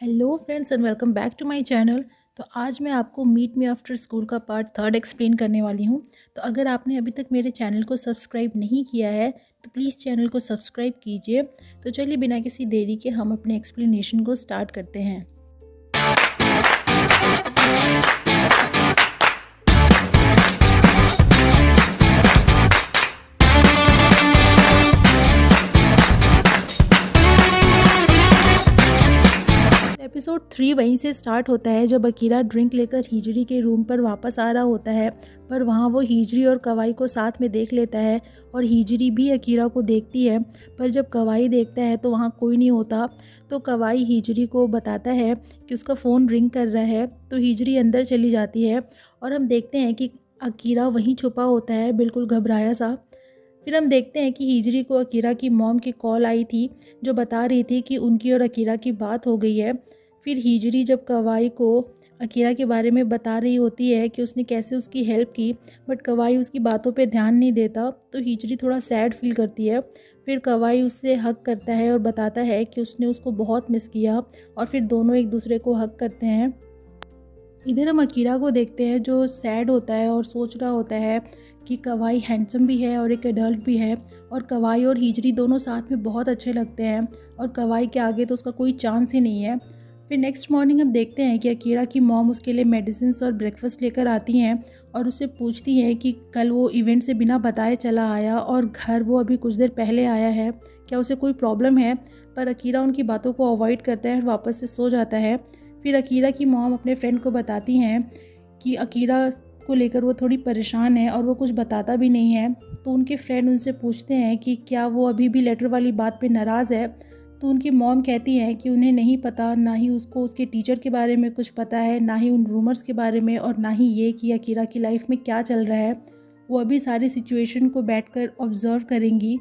Hello friends and welcome back to my channel. तो आज मैं आपको मीट मी आफ्टर स्कूल का पार्ट थर्ड एक्सप्लेन करने वाली हूँ। तो अगर आपने अभी तक मेरे चैनल को सब्सक्राइब नहीं किया है तो प्लीज़ चैनल को सब्सक्राइब कीजिए। तो चलिए बिना किसी देरी के हम अपने एक्सप्लेनेशन को स्टार्ट करते हैं। एपिसोड 3 वहीं से स्टार्ट होता है जब अकीरा ड्रिंक लेकर हिजरी के रूम पर वापस आ रहा होता है, पर वहाँ वो हिजरी और कवाई को साथ में देख लेता है और हिजरी भी अकीरा को देखती है। पर जब कवाई देखता है तो वहाँ कोई नहीं होता। तो कवाई हिजरी को बताता है कि उसका फ़ोन रिंग कर रहा है। तो हिजरी अंदर चली जाती है और हम देखते हैं कि अकीरा वहीं छुपा होता है, बिल्कुल घबराया सा। फिर हम देखते हैं कि हिजरी को अकीरा की मॉम की कॉल आई थी जो बता रही थी कि उनकी और अकीरा की बात हो गई है। फिर हिजरी जब कवाई को अकीरा के बारे में बता रही होती है कि उसने कैसे उसकी हेल्प की, बट कवाई उसकी बातों पे ध्यान नहीं देता, तो हिजरी थोड़ा सैड फील करती है। फिर कवाई उससे हक करता है और बताता है कि उसने उसको बहुत मिस किया और फिर दोनों एक दूसरे को हक करते हैं। इधर हम अकीरा को देखते हैं जो सैड होता है और सोच रहा होता है कि कवाई हैंडसम भी है और एक एडल्ट भी है, और कवाई और हिजरी दोनों साथ में बहुत अच्छे लगते हैं और कवाई के आगे तो उसका कोई चांस ही नहीं है। फिर नेक्स्ट मॉर्निंग हम देखते हैं कि अकीरा की मॉम उसके लिए मेडिसिन और ब्रेकफास्ट लेकर आती हैं और उससे पूछती हैं कि कल वो इवेंट से बिना बताए चला आया और घर वो अभी कुछ देर पहले आया है, क्या उसे कोई प्रॉब्लम है। पर अकीरा उनकी बातों को अवॉइड करता है और वापस से सो जाता है। फिर अकीरा की मॉम अपने फ्रेंड को बताती हैं कि अकीरा को लेकर वो थोड़ी परेशान है और वो कुछ बताता भी नहीं है। तो उनके फ्रेंड उनसे पूछते हैं कि क्या वो अभी भी लेटर वाली बात पे नाराज़ है। तो उनकी मॉम कहती हैं कि उन्हें नहीं पता, ना ही उसको उसके टीचर के बारे में कुछ पता है, ना ही उन रूमर्स के बारे में, और ना ही ये कि अकीरा की लाइफ में क्या चल रहा है। वो अभी सारी सिचुएशन को बैठकर ऑब्जर्व करेंगी।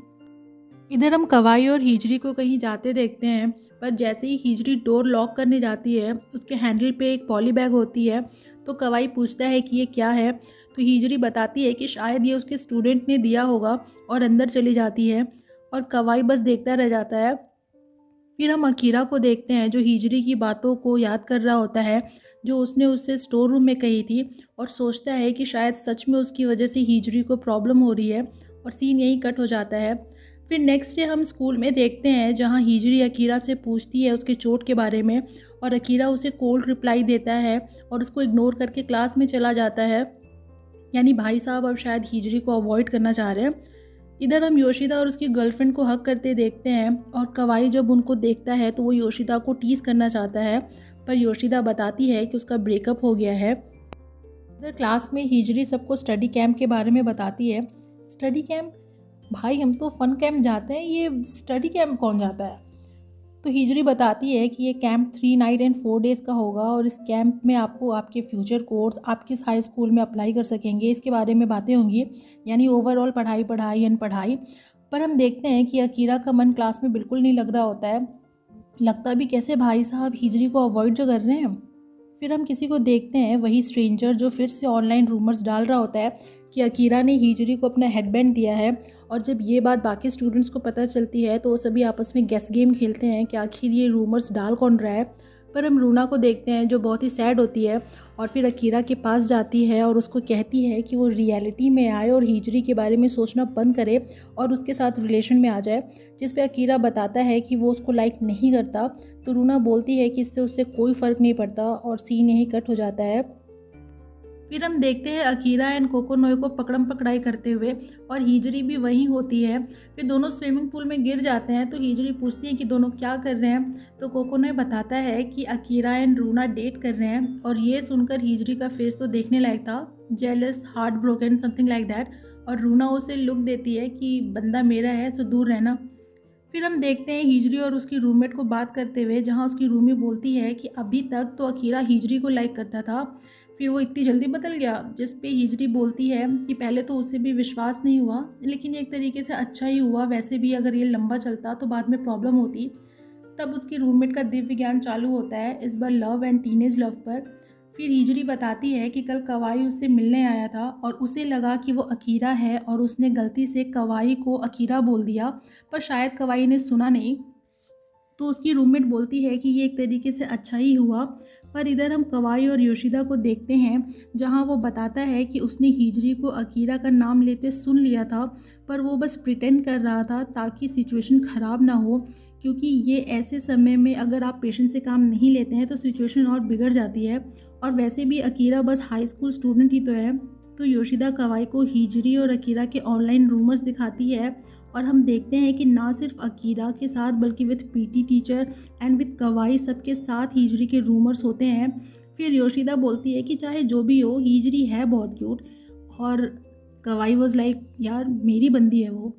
इधर हम कवाई और हिजरी को कहीं जाते देखते हैं, पर जैसे ही हिजरी डोर लॉक करने जाती है उसके हैंडल पे एक पॉली बैग होती है। तो कवाई पूछता है कि ये क्या है। तो हिजरी बताती है कि शायद ये उसके स्टूडेंट ने दिया होगा और अंदर चली जाती है और कवाई बस देखता रह जाता है। फिर हम अकीरा को देखते हैं जो हिजरी की बातों को याद कर रहा होता है जो उसने उससे स्टोर रूम में कही थी, और सोचता है कि शायद सच में उसकी वजह से हिजरी को प्रॉब्लम हो रही है, और सीन यहीं कट हो जाता है। फिर नेक्स्ट डे हम स्कूल में देखते हैं जहाँ हिजरी अकीरा से पूछती है उसके चोट के बारे में, और अकीरा उसे कोल्ड रिप्लाई देता है और उसको इग्नोर करके क्लास में चला जाता है। यानी भाई साहब अब शायद हिजरी को अवॉइड करना चाह रहे हैं। इधर हम योशिदा और उसकी गर्लफ्रेंड को हक करते देखते हैं, और कवाई जब उनको देखता है तो वो योशिदा को टीज करना चाहता है, पर योशिदा बताती है कि उसका ब्रेकअप हो गया है। इधर क्लास में हिजरी सबको स्टडी कैंप के बारे में बताती है। Study camp? भाई हम तो फन कैंप जाते हैं, ये स्टडी कैंप कौन जाता है। तो हिजरी बताती है कि ये कैंप 3 नाइट एंड 4 डेज़ का होगा, और इस कैंप में आपको आपके फ्यूचर कोर्स आप किस हाई स्कूल में अप्लाई कर सकेंगे इसके बारे में बातें होंगी, यानी ओवरऑल पढ़ाई पढ़ाई एंड पढ़ाई। पर हम देखते हैं कि अकीरा का मन क्लास में बिल्कुल नहीं लग रहा होता है। लगता भी कैसे भाई साहब हिजरी को अवॉइड जो कर रहे हैं। फिर हम किसी को देखते हैं, वही स्ट्रेंजर जो फिर से ऑनलाइन रूमर्स डाल रहा होता है कि अकीरा ने हिजरी को अपना हेडबैंड दिया है। और जब ये बात बाकी स्टूडेंट्स को पता चलती है तो वो सभी आपस में गेस गेम खेलते हैं कि आखिर ये रूमर्स डाल कौन रहा है। पर हम रूना को देखते हैं जो बहुत ही सैड होती है और फिर अकीरा के पास जाती है और उसको कहती है कि वो रियलिटी में आए और हिजरी के बारे में सोचना बंद करे और उसके साथ रिलेशन में आ जाए, जिस पे अकीरा बताता है कि वो उसको लाइक नहीं करता। तो रूना बोलती है कि इससे उससे कोई फ़र्क नहीं पड़ता, और सीन यहीं कट हो जाता है। फिर हम देखते हैं अकीरा एंड कोकोनोए को पकड़म पकड़ाई करते हुए, और हिजरी भी वहीं होती है। फिर दोनों स्विमिंग पूल में गिर जाते हैं। तो हिजरी पूछती है कि दोनों क्या कर रहे हैं। तो कोकोनोए बताता है कि अकीरा एंड रूना डेट कर रहे हैं, और ये सुनकर हिजरी का फेस तो देखने लायक था, jealous, heart broken, something like that. और रूना उसे लुक देती है कि बंदा मेरा है सो दूर रहना। फिर हम देखते हैं हिजरी और उसकी रूममेट को बात करते हुए, जहाँ उसकी रूमी बोलती है कि अभी तक तो अकीरा हिजरी को लाइक करता था, फिर वो इतनी जल्दी बदल गया। जिस पे हिजरी बोलती है कि पहले तो उससे भी विश्वास नहीं हुआ, लेकिन एक तरीके से अच्छा ही हुआ, वैसे भी अगर ये लंबा चलता तो बाद में प्रॉब्लम होती। तब उसकी रूममेट का दिव्य ज्ञान चालू होता है, इस बार लव एंड टीनेज लव पर। फिर हिजरी बताती है कि कल कवाई उससे मिलने आया था और उसे लगा कि वो अकीरा है, और उसने गलती से कवाई को अकीरा बोल दिया, पर शायद कवाई ने सुना नहीं। तो उसकी रूममेट बोलती है कि ये एक तरीके से अच्छा ही हुआ। पर इधर हम कवाई और योशिदा को देखते हैं, जहां वो बताता है कि उसने हिजरी को अकीरा का नाम लेते सुन लिया था, पर वो बस प्रिटेंड कर रहा था ताकि सिचुएशन ख़राब ना हो, क्योंकि ये ऐसे समय में अगर आप पेशेंस से काम नहीं लेते हैं तो सिचुएशन और बिगड़ जाती है। और वैसे भी अकीरा बस हाई स्कूल स्टूडेंट ही तो है। तो योशिदा कवाई को हिजरी और अकीरा के ऑनलाइन रूमर्स दिखाती है, और हम देखते हैं कि ना सिर्फ अकीरा के साथ बल्कि with PT teacher and with Kawai सबके साथ हिजरी के रूमर्स होते हैं। फिर योशिदा बोलती है कि चाहे जो भी हो, हिजरी है बहुत क्यूट। और कवाई वाज लाइक, यार मेरी बंदी है वो।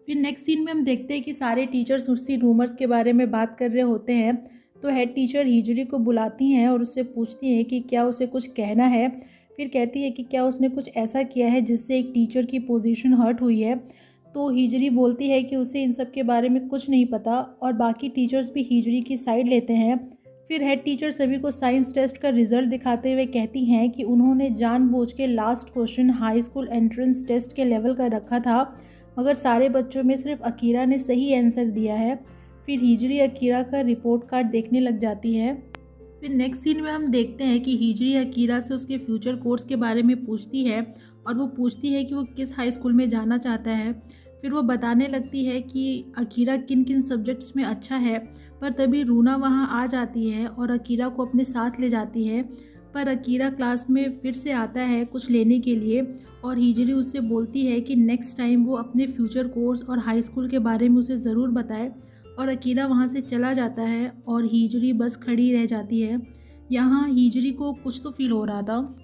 फिर नेक्स्ट सीन में हम देखते हैं कि सारे टीचर्स उसी रूमर्स के बारे में बात कर रहे होते हैं। तो हेड टीचर हिजरी को बुलाती हैं और उससे पूछती हैं कि क्या उसे कुछ कहना है। फिर कहती है कि क्या उसने कुछ ऐसा किया है जिससे एक टीचर की पोजीशन हर्ट हुई है। तो हिजरी बोलती है कि उसे इन सब के बारे में कुछ नहीं पता, और बाकी टीचर्स भी हिजरी की साइड लेते हैं। फिर हेड टीचर सभी को साइंस टेस्ट का रिजल्ट दिखाते हुए कहती हैं कि उन्होंने जानबूझ के last question high school entrance test के लेवल का रखा था, मगर सारे बच्चों में सिर्फ अकीरा ने सही आंसर दिया है। फिर हिजरी अकीरा का रिपोर्ट कार्ड देखने लग जाती है। फिर नेक्स्ट सीन में हम देखते हैं कि हिजरी अकीरा से उसके फ्यूचर कोर्स के बारे में पूछती है, और वो पूछती है कि वो किस हाई स्कूल में जाना चाहता है। फिर वो बताने लगती है कि अकीरा किन किन सब्जेक्ट्स में अच्छा है, पर तभी रूना वहाँ आ जाती है और अकीरा को अपने साथ ले जाती है। पर अकीरा क्लास में फिर से आता है कुछ लेने के लिए, और हिजरी उससे बोलती है कि नेक्स्ट टाइम वो अपने फ्यूचर कोर्स और हाई स्कूल के बारे में उसे ज़रूर बताए। और अकीरा वहाँ से चला जाता है और हिजरी बस खड़ी रह जाती है। यहाँ हिजरी को कुछ तो फील हो रहा था।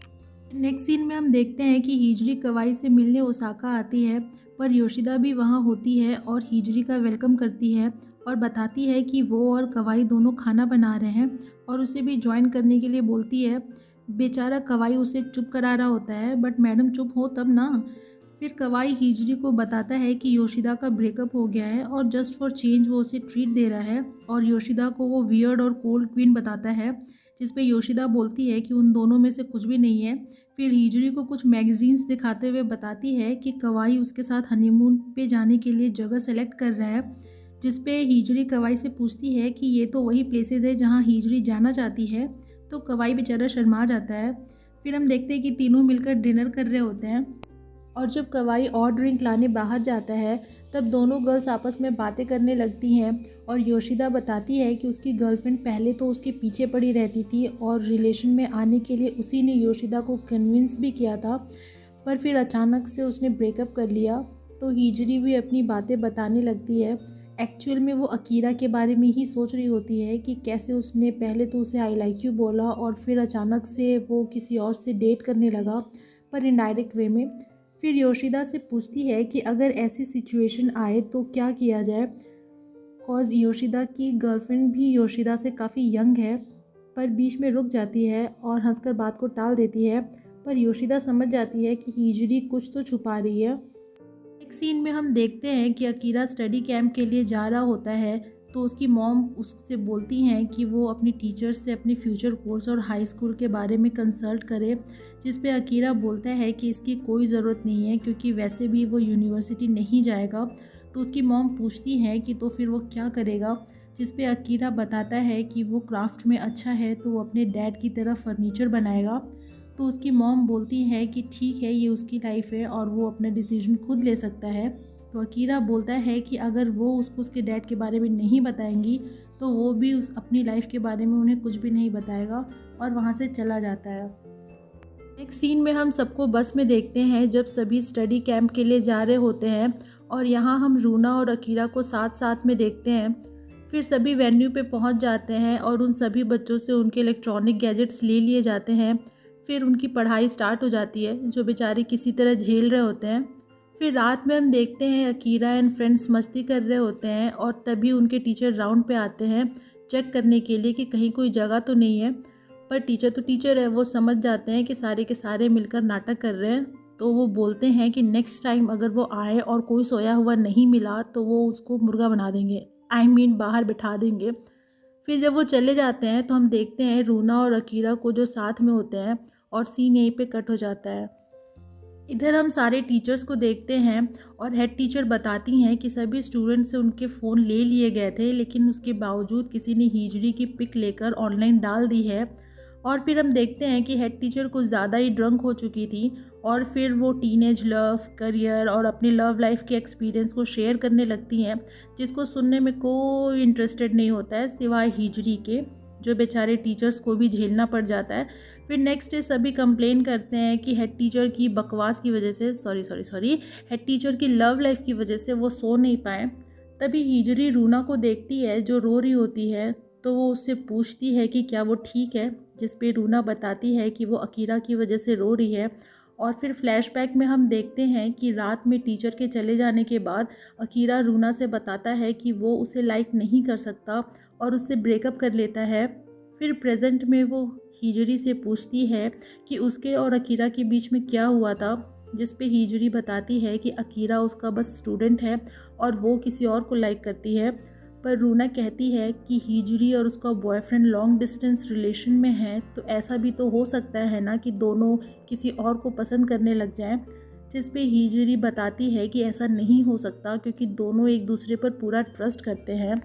नेक्स्ट सीन में हम देखते हैं कि हिजरी कवाई से मिलने ओसाका आती है, पर योशिदा भी वहाँ होती है और हिजरी का वेलकम करती है और बताती है कि वो और कवाई दोनों खाना बना रहे हैं, और उसे भी ज्वाइन करने के लिए बोलती है। बेचारा कवाई उसे चुप करा रहा होता है, बट मैडम चुप हो तब ना। फिर कवाई हिजरी को बताता है कि योशिदा का ब्रेकअप हो गया है और जस्ट फॉर चेंज वो उसे ट्रीट दे रहा है, और योशिदा को वो वियर्ड और कोल्ड क्वीन बताता है, जिस पे योशिदा बोलती है कि उन दोनों में से कुछ भी नहीं है। फिर हिजरी को कुछ मैगजीन्स दिखाते हुए बताती है कि कवाई उसके साथ हनीमून पे जाने के लिए जगह सेलेक्ट कर रहा है, जिस पे हिजरी कवाई से पूछती है कि ये तो वही प्लेसेस है जहाँ हिजरी जाना चाहती है। तो कवाई बेचारा शर्मा जाता है। फिर हम देखते हैं कि तीनों मिलकर डिनर कर रहे होते हैं, और जब कवाई और ड्रिंक लाने बाहर जाता है तब दोनों गर्ल्स आपस में बातें करने लगती हैं, और योशिदा बताती है कि उसकी गर्लफ्रेंड पहले तो उसके पीछे पड़ी रहती थी और रिलेशन में आने के लिए उसी ने योशिदा को कन्विंस भी किया था, पर फिर अचानक से उसने ब्रेकअप कर लिया। तो हिजरी भी अपनी बातें बताने लगती है। एक्चुअल में वो अकीरा के बारे में ही सोच रही होती है कि कैसे उसने पहले तो उसे आई लाइक यू बोला और फिर अचानक से वो किसी और से डेट करने लगा, पर इनडायरेक्ट वे में। फिर योशिदा से पूछती है कि अगर ऐसी सिचुएशन आए तो क्या किया जाए, कॉज योशिदा की गर्लफ्रेंड भी योशिदा से काफ़ी यंग है। पर बीच में रुक जाती है और हंसकर बात को टाल देती है, पर योशिदा समझ जाती है कि हिजरी कुछ तो छुपा रही है। एक सीन में हम देखते हैं कि अकीरा स्टडी कैंप के लिए जा रहा होता है, तो उसकी मॉम उससे बोलती हैं कि वो अपनी टीचर से अपने फ्यूचर कोर्स और हाई स्कूल के बारे में कंसल्ट करे, जिस पे अकीरा बोलता है कि इसकी कोई ज़रूरत नहीं है क्योंकि वैसे भी वो यूनिवर्सिटी नहीं जाएगा। तो उसकी मॉम पूछती हैं कि तो फिर वो क्या करेगा, जिस पे अकीरा बताता है कि वो क्राफ्ट में अच्छा है तो वो अपने डैड की तरह फर्नीचर बनाएगा। तो उसकी मॉम बोलती है कि ठीक है, ये उसकी लाइफ है और वो अपना डिसीजन खुद ले सकता है। तो अकीरा बोलता है कि अगर वो उसको उसके डैड के बारे में नहीं बताएंगी तो वो भी उस अपनी लाइफ के बारे में उन्हें कुछ भी नहीं बताएगा, और वहाँ से चला जाता है। एक सीन में हम सबको बस में देखते हैं जब सभी स्टडी कैंप के लिए जा रहे होते हैं, और यहाँ हम रूना और अकीरा को साथ साथ में देखते हैं। फिर सभी वेन्यू पे पहुँच जाते हैं और उन सभी बच्चों से उनके इलेक्ट्रॉनिक गैजेट्स ले लिए जाते हैं। फिर उनकी पढ़ाई स्टार्ट हो जाती है, जो बेचारे किसी तरह झेल रहे होते हैं। फिर रात में हम देखते हैं अकीरा एंड फ्रेंड्स मस्ती कर रहे होते हैं, और तभी उनके टीचर राउंड पे आते हैं चेक करने के लिए कि कहीं कोई जगह तो नहीं है। पर टीचर तो टीचर है, वो समझ जाते हैं कि सारे के सारे मिलकर नाटक कर रहे हैं। तो वो बोलते हैं कि नेक्स्ट टाइम अगर वो आए और कोई सोया हुआ नहीं मिला तो वो उसको मुर्गा बना देंगे, बाहर बिठा देंगे। फिर जब वो चले जाते हैं तो हम देखते हैं रूना और अकीरा को जो साथ में होते हैं, और सीन यहीं पे कट हो जाता है। इधर हम सारे टीचर्स को देखते हैं और हेड टीचर बताती हैं कि सभी स्टूडेंट से उनके फ़ोन ले लिए गए थे, लेकिन उसके बावजूद किसी ने हिजरी की पिक लेकर ऑनलाइन डाल दी है। और फिर हम देखते हैं कि हेड टीचर कुछ ज़्यादा ही ड्रंक हो चुकी थी और फिर वो टीनेज लव, करियर और अपनी लव लाइफ के एक्सपीरियंस को शेयर करने लगती हैं, जिसको सुनने में कोई इंटरेस्टेड नहीं होता है सिवाय हिजरी के, जो बेचारे टीचर्स को भी झेलना पड़ जाता है। फिर नेक्स्ट डे सभी कंप्लेन करते हैं कि हेड टीचर की बकवास की वजह से सॉरी हेड टीचर की लव लाइफ की वजह से वो सो नहीं पाए। तभी हिजरी रूना को देखती है जो रो रही होती है, तो वो उससे पूछती है कि क्या वो ठीक है, जिस पे रूना बताती है कि वो अकीरा की वजह से रो रही है। और फिर फ्लैशबैक में हम देखते हैं कि रात में टीचर के चले जाने के बाद अकीरा रूना से बताता है कि वो उसे लाइक नहीं कर सकता और उससे ब्रेकअप कर लेता है। फिर प्रेजेंट में वो हिजरी से पूछती है कि उसके और अकीरा के बीच में क्या हुआ था, जिस पे हिजरी बताती है कि अकीरा उसका बस स्टूडेंट है और वो किसी और को लाइक करती है। पर रूना कहती है कि हिजरी और उसका बॉयफ्रेंड लॉन्ग डिस्टेंस रिलेशन में है, तो ऐसा भी तो हो सकता है ना कि दोनों किसी और को पसंद करने लग जाएं, जिस पे हिजरी बताती है कि ऐसा नहीं हो सकता क्योंकि दोनों एक दूसरे पर पूरा ट्रस्ट करते हैं।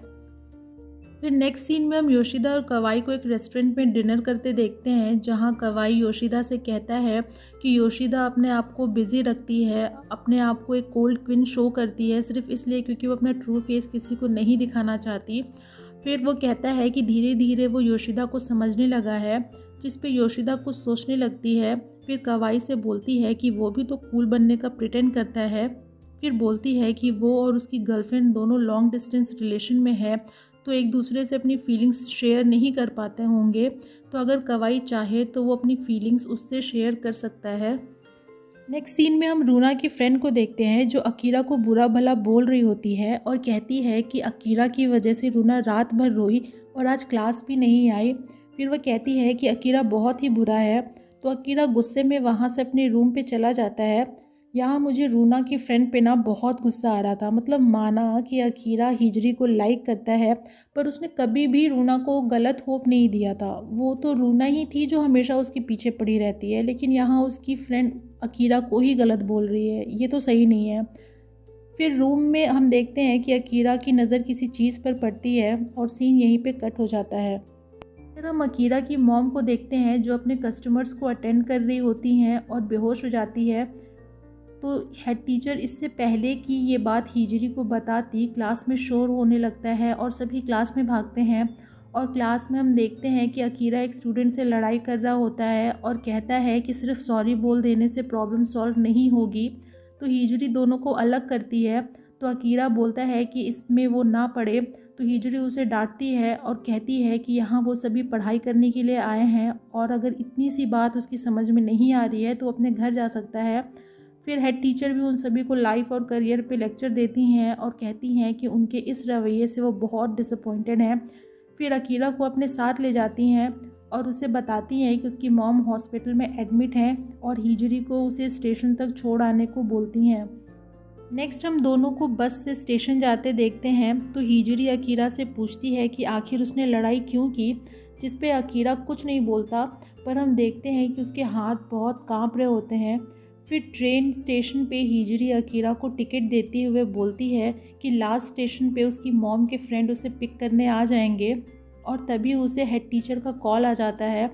फिर नेक्स्ट सीन में हम योशिदा और कवाई को एक रेस्टोरेंट में डिनर करते देखते हैं, जहां कवाई योशिदा से कहता है कि योशिदा अपने आप को बिजी रखती है, अपने आप को एक कोल्ड क्वीन शो करती है सिर्फ इसलिए क्योंकि वो अपना ट्रू फेस किसी को नहीं दिखाना चाहती। फिर वो कहता है कि धीरे धीरे वो योशिदा को समझने लगा है, जिस पे योशिदा कुछ सोचने लगती है। फिर कवाई से बोलती है कि वो भी तो कूल बनने का प्रिटेंड करता है। फिर बोलती है कि वो और उसकी गर्लफ्रेंड दोनों लॉन्ग डिस्टेंस रिलेशन में है, तो एक दूसरे से अपनी फीलिंग्स शेयर नहीं कर पाते होंगे, तो अगर कवाई चाहे तो वो अपनी फीलिंग्स उससे शेयर कर सकता है। नेक्स्ट सीन में हम रूना की फ्रेंड को देखते हैं जो अकीरा को बुरा भला बोल रही होती है और कहती है कि अकीरा की वजह से रूना रात भर रोई और आज क्लास भी नहीं आई। फिर वह कहती है कि अकीरा बहुत ही बुरा है, तो अकीरा गुस्से में वहाँ से अपने रूम पे चला जाता है। यहाँ मुझे रूना की फ्रेंड पे ना बहुत गुस्सा आ रहा था, मतलब माना कि अकीरा हिजरी को लाइक करता है, पर उसने कभी भी रूना को गलत होप नहीं दिया था। वो तो रूना ही थी जो हमेशा उसके पीछे पड़ी रहती है, लेकिन यहाँ उसकी फ्रेंड अकीरा को ही गलत बोल रही है, ये तो सही नहीं है। फिर रूम में हम देखते हैं कि अकीरा की नज़र किसी चीज़ पर पड़ती है और सीन यहीं पे कट हो जाता है। फिर हम अकीरा की मॉम को देखते हैं जो अपने कस्टमर्स को अटेंड कर रही होती हैं और बेहोश हो जाती है। तो हेड टीचर इससे पहले कि ये बात हिजरी को बताती, क्लास में शोर होने लगता है और सभी क्लास में भागते हैं। और क्लास में हम देखते हैं कि अकीरा एक स्टूडेंट से लड़ाई कर रहा होता है और कहता है कि सिर्फ सॉरी बोल देने से प्रॉब्लम सॉल्व नहीं होगी। तो हिजरी दोनों को अलग करती है, तो अकीरा बोलता है कि इसमें वो ना पढ़े, तो हिजरी उसे डांटती है और कहती है कि यहाँ वो सभी पढ़ाई करने के लिए आए हैं और अगर इतनी सी बात उसकी समझ में नहीं आ रही है तो अपने घर जा सकता है। फिर हेड टीचर भी उन सभी को लाइफ और करियर पे लेक्चर देती हैं और कहती हैं कि उनके इस रवैये से वो बहुत डिसअपॉइंटेड हैं। फिर अकीरा को अपने साथ ले जाती हैं और उसे बताती हैं कि उसकी मॉम हॉस्पिटल में एडमिट हैं और हिजरी को उसे स्टेशन तक छोड़ आने को बोलती हैं। नेक्स्ट हम दोनों को बस से स्टेशन जाते देखते हैं, तो हिजरी अकीरा से पूछती है कि आखिर उसने लड़ाई क्यों की, जिस पे अकीरा कुछ नहीं बोलता, पर हम देखते हैं कि उसके हाथ बहुत कांप रहे होते हैं। फिर ट्रेन स्टेशन पे हिजरी अकीरा को टिकट देते हुए बोलती है कि लास्ट स्टेशन पे उसकी मॉम के फ्रेंड उसे पिक करने आ जाएंगे। और तभी उसे हेड टीचर का कॉल आ जाता है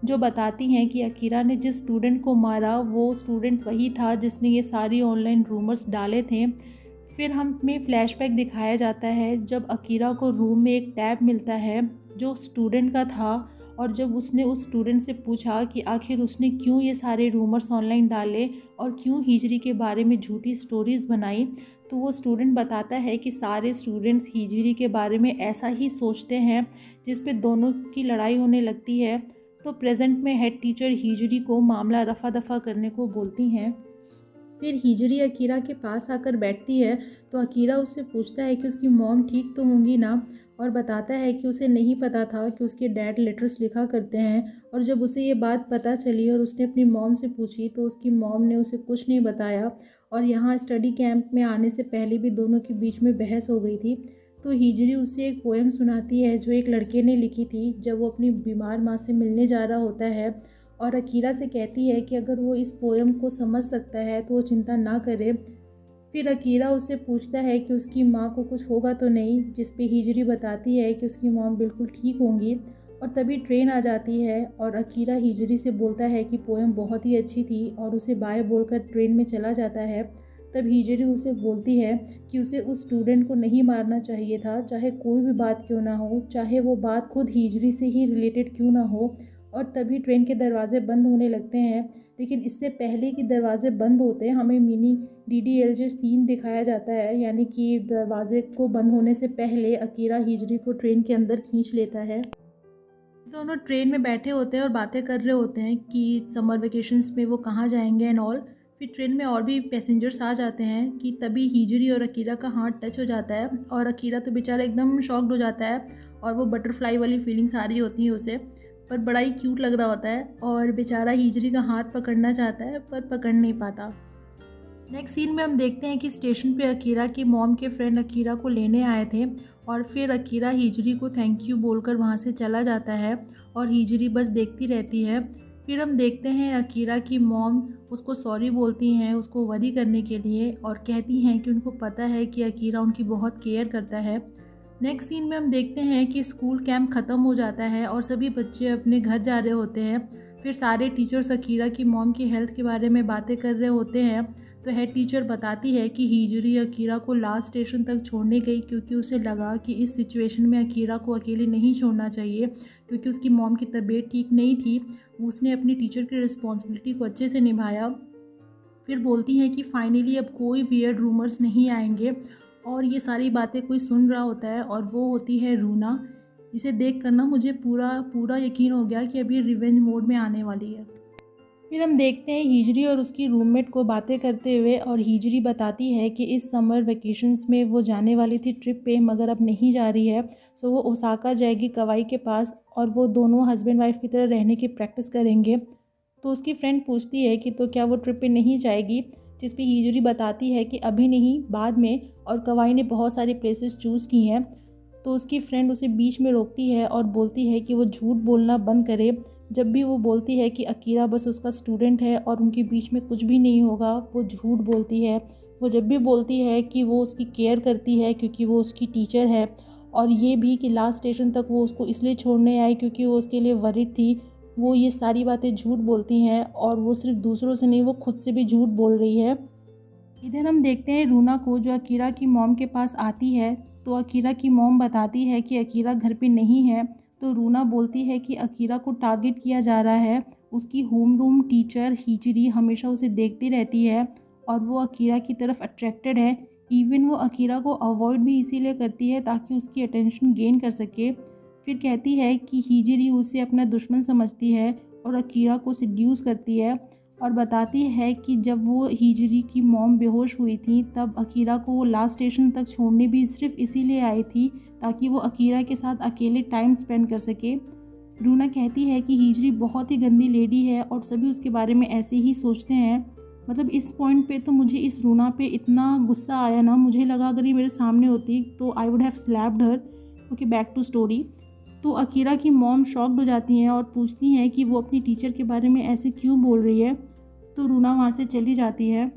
जो बताती हैं कि अकीरा ने जिस स्टूडेंट को मारा वो स्टूडेंट वही था जिसने ये सारी ऑनलाइन रूमर्स डाले थे। फिर हमें फ्लैशबैक दिखाया जाता है जब अकीरा को रूम में एक टैब मिलता है जो स्टूडेंट का था, और जब उसने उस स्टूडेंट से पूछा कि आखिर उसने क्यों ये सारे रूमर्स ऑनलाइन डाले और क्यों हिजरी के बारे में झूठी स्टोरीज़ बनाई, तो वो स्टूडेंट बताता है कि सारे स्टूडेंट्स हिजरी के बारे में ऐसा ही सोचते हैं, जिस पे दोनों की लड़ाई होने लगती है। तो प्रेजेंट में हेड टीचर हिजरी को मामला रफा दफा करने को बोलती हैं। फिर हिजरी अकीरा के पास आकर बैठती है, तो अकीरा उससे पूछता है कि उसकी मॉम ठीक तो होंगी ना, और बताता है कि उसे नहीं पता था कि उसके डैड लेटर्स लिखा करते हैं, और जब उसे ये बात पता चली और उसने अपनी मॉम से पूछी तो उसकी मॉम ने उसे कुछ नहीं बताया। और यहाँ स्टडी कैंप में आने से पहले भी दोनों के बीच में बहस हो गई थी। तो हिजरी उसे एक पोएम सुनाती है जो एक लड़के ने लिखी थी जब वो अपनी बीमार माँ से मिलने जा रहा होता है, और अकीरा से कहती है कि अगर वो इस पोएम को समझ सकता है तो वो चिंता ना करे। फिर अकीरा उससे पूछता है कि उसकी माँ को कुछ होगा तो नहीं, जिस पे हिजरी बताती है कि उसकी मॉम बिल्कुल ठीक होंगी। और तभी ट्रेन आ जाती है और अकीरा हिजरी से बोलता है कि पोएम बहुत ही अच्छी थी और उसे बाय बोलकर ट्रेन में चला जाता है। तब हिजरी उसे बोलती है कि उसे उस स्टूडेंट को नहीं मारना चाहिए था, चाहे कोई भी बात क्यों ना हो, चाहे वो बात खुद हिजरी से ही रिलेटेड क्यों ना हो। और तभी ट्रेन के दरवाजे बंद होने लगते हैं, लेकिन इससे पहले कि दरवाजे बंद होते हैं हमें मिनी DDLJ सीन दिखाया जाता है, यानी कि दरवाजे को बंद होने से पहले अकीरा हिजरी को ट्रेन के अंदर खींच लेता है। दोनों ट्रेन में बैठे होते हैं और बातें कर रहे होते हैं कि समर वेकेशंस में वो कहाँ जाएंगे एंड ऑल। फिर ट्रेन में और भी पैसेंजर्स आ जाते हैं कि तभी हिजरी और अकीरा का हाथ टच हो जाता है और अकीरा तो बेचारा एकदम शॉक्ड हो जाता है और वो बटरफ्लाई वाली फीलिंग्स आ रही होती हैं उसे, पर बड़ा ही क्यूट लग रहा होता है और बेचारा हिजरी का हाथ पकड़ना चाहता है पर पकड़ नहीं पाता। नेक्स्ट सीन में हम देखते हैं कि स्टेशन पे अकीरा की मॉम के फ्रेंड अकीरा को लेने आए थे और फिर अकीरा हिजरी को थैंक यू बोलकर वहाँ से चला जाता है और हिजरी बस देखती रहती है। फिर हम देखते हैं अकीरा की मॉम उसको सॉरी बोलती हैं उसको वरी करने के लिए और कहती हैं कि उनको पता है कि अकीरा उनकी बहुत केयर करता है। नेक्स्ट सीन में हम देखते हैं कि स्कूल कैंप ख़त्म हो जाता है और सभी बच्चे अपने घर जा रहे होते हैं। फिर सारे टीचर्स अकीरा की मॉम की हेल्थ के बारे में बातें कर रहे होते हैं। तो हेड टीचर बताती है कि हिजरी अकीरा को लास्ट स्टेशन तक छोड़ने गई क्योंकि उसे लगा कि इस सिचुएशन में अकीरा को अकेले नहीं छोड़ना चाहिए, क्योंकि उसकी मॉम की तबीयत ठीक नहीं थी। उसने अपनी टीचर की रिस्पॉन्सिबिलिटी को अच्छे से निभाया। फिर बोलती हैं कि फाइनली अब कोई वियर्ड रूमर्स नहीं आएंगे और ये सारी बातें कोई सुन रहा होता है और वो होती है रूना। इसे देख कर ना मुझे पूरा यकीन हो गया कि अभी रिवेंज मोड में आने वाली है। फिर हम देखते हैं हिजरी और उसकी रूममेट को बातें करते हुए और हिजरी बताती है कि इस समर वेकेशंस में वो जाने वाली थी ट्रिप पे मगर अब नहीं जा रही है। सो वो ओसाका जाएगी कवाई के पास और वो दोनों हस्बैंड वाइफ की तरह रहने की प्रैक्टिस करेंगे। तो उसकी फ्रेंड पूछती है कि तो क्या वो ट्रिप पे नहीं जाएगी, जिस पे हिजरी बताती है कि अभी नहीं बाद में, और कवाई ने बहुत सारी प्लेसेस चूज़ की हैं। तो उसकी फ्रेंड उसे बीच में रोकती है और बोलती है कि वो झूठ बोलना बंद करे। जब भी वो बोलती है कि अकीरा बस उसका स्टूडेंट है और उनके बीच में कुछ भी नहीं होगा, वो झूठ बोलती है। वो जब भी बोलती है कि वो उसकी केयर करती है क्योंकि वो उसकी टीचर है, और ये भी कि लास्ट स्टेशन तक वो उसको इसलिए छोड़ने आई क्योंकि वो उसके लिए वरिड थी, वो ये सारी बातें झूठ बोलती हैं और वो सिर्फ दूसरों से नहीं वो खुद से भी झूठ बोल रही है। इधर हम देखते हैं रूना को जो अकीरा की मॉम के पास आती है। तो अकीरा की मॉम बताती है कि अकीरा घर पे नहीं है। तो रूना बोलती है कि अकीरा को टारगेट किया जा रहा है। उसकी होम रूम टीचर हिजरी हमेशा उसे देखती रहती है और वो अकीरा की तरफ अट्रैक्टेड है। इवन वो अकीरा को अवॉइड भी इसीलिए करती है ताकि उसकी अटेंशन गेन कर सके। फिर कहती है कि हिजरी उसे अपना दुश्मन समझती है और अकीरा को सिड्यूस करती है, और बताती है कि जब वो हिजरी की मॉम बेहोश हुई थी तब अकीरा को वो लास्ट स्टेशन तक छोड़ने भी सिर्फ इसीलिए आई थी ताकि वो अकीरा के साथ अकेले टाइम स्पेंड कर सके। रूना कहती है कि हिजरी बहुत ही गंदी लेडी है और सभी उसके बारे में ऐसे ही सोचते हैं। मतलब इस पॉइंट पे तो मुझे इस रूना पे इतना गुस्सा आया ना, मुझे लगा अगर ये मेरे सामने होती तो I would have slapped her. Okay, back to story. तो अकीरा की मॉम शॉक्ड हो जाती हैं और पूछती हैं कि वो अपनी टीचर के बारे में ऐसे क्यों बोल रही है। तो रूना वहाँ से चली जाती है।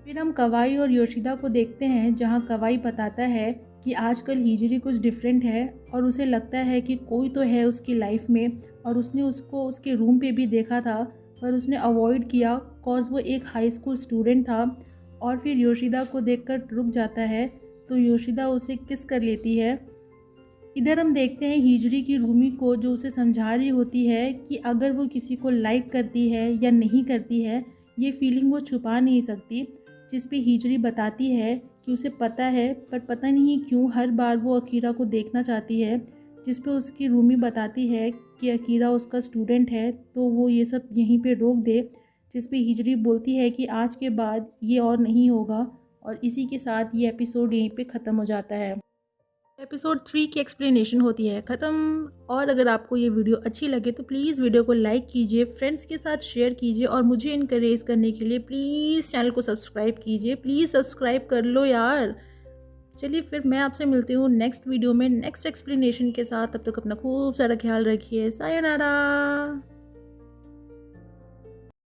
फिर हम कवाई और योशिदा को देखते हैं, जहाँ कवाई बताता है कि आजकल हिजरी कुछ डिफरेंट है और उसे लगता है कि कोई तो है उसकी लाइफ में, और उसने उसको उसके रूम पे भी देखा था पर उसने अवॉइड किया कॉज वो एक हाई स्कूल स्टूडेंट था। और फिर योशिदा को देखकर रुक जाता है तो योशिदा उसे किस कर लेती है। इधर हम देखते हैं हिजरी की रूमी को जो उसे समझा रही होती है कि अगर वो किसी को लाइक करती है या नहीं करती है, ये फीलिंग वो छुपा नहीं सकती। जिस पे हिजरी बताती है कि उसे पता है पर पता नहीं क्यों हर बार वो अकीरा को देखना चाहती है। जिस पे उसकी रूमी बताती है कि अकीरा उसका स्टूडेंट है तो वो ये सब यहीं पे रोक दे। जिस पे हिजरी बोलती है कि आज के बाद ये और नहीं होगा, और इसी के साथ ये एपिसोड यहीं पे ख़त्म हो जाता है। एपिसोड 3 की एक्सप्लेनेशन होती है ख़त्म। और अगर आपको ये वीडियो अच्छी लगे तो प्लीज़ वीडियो को लाइक कीजिए, फ्रेंड्स के साथ शेयर कीजिए और मुझे इनकरेज करने के लिए प्लीज़ चैनल को सब्सक्राइब कीजिए। प्लीज़ सब्सक्राइब कर लो यार। चलिए फिर मैं आपसे मिलती हूँ नेक्स्ट वीडियो में नेक्स्ट एक्सप्लेनेशन के साथ। तब तक अपना खूब सारा ख्याल रखिए। सायोनारा।